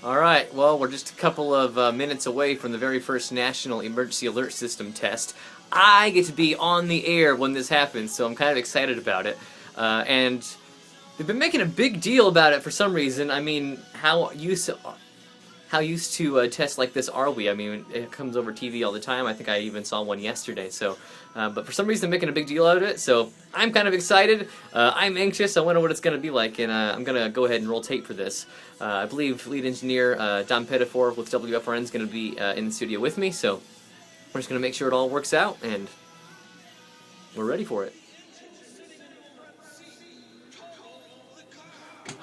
Alright, well, we're just a couple of minutes away from the very first National Emergency Alert System test. I get to be on the air when this happens, so I'm kind of excited about it. And they've been making a big deal about it for some reason. I mean, how used to tests like this are we? I mean, it comes over TV all the time. I think I even saw one yesterday. So, but for some reason, they're making a big deal out of it. So I'm kind of excited. I'm anxious. I wonder what it's going to be like, and I'm going to go ahead and roll tape for this. I believe lead engineer Don Pettifor with WFRN is going to be in the studio with me. So we're just going to make sure it all works out, and we're ready for it.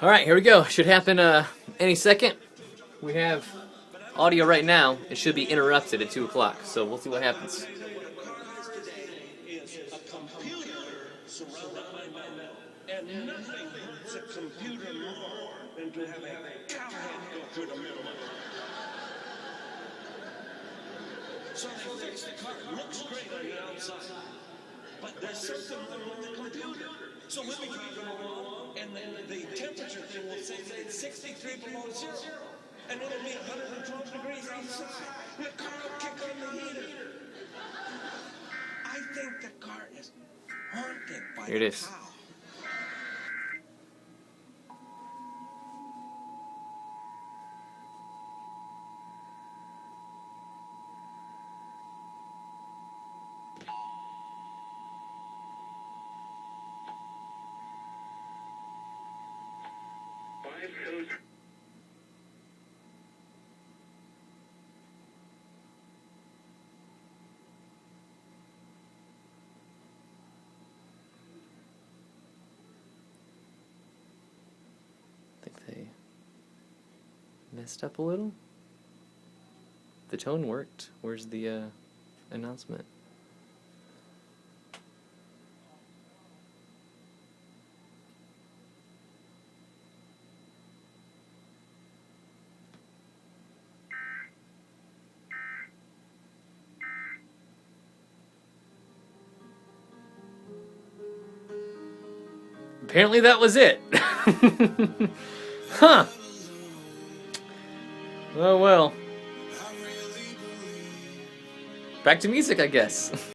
All right, here we go. Should happen any second. We have audio right now. It should be interrupted at 2 o'clock, so we'll see what happens. And nothing hurts a computer more than to have a cowhead go through the middle of it. So they fix the car. Looks great on the outside. But there's something wrong with the computer. So we'll be driving along, and then the temperature thing will say it's 63 below zero. And it'll be 112 degrees outside. And the car will kick on the heater. I think the car is haunted by Here it is. cow. I think they messed up a little. The tone worked. Where's the announcement? Apparently that was it. Huh. Oh well. Back to music, I guess.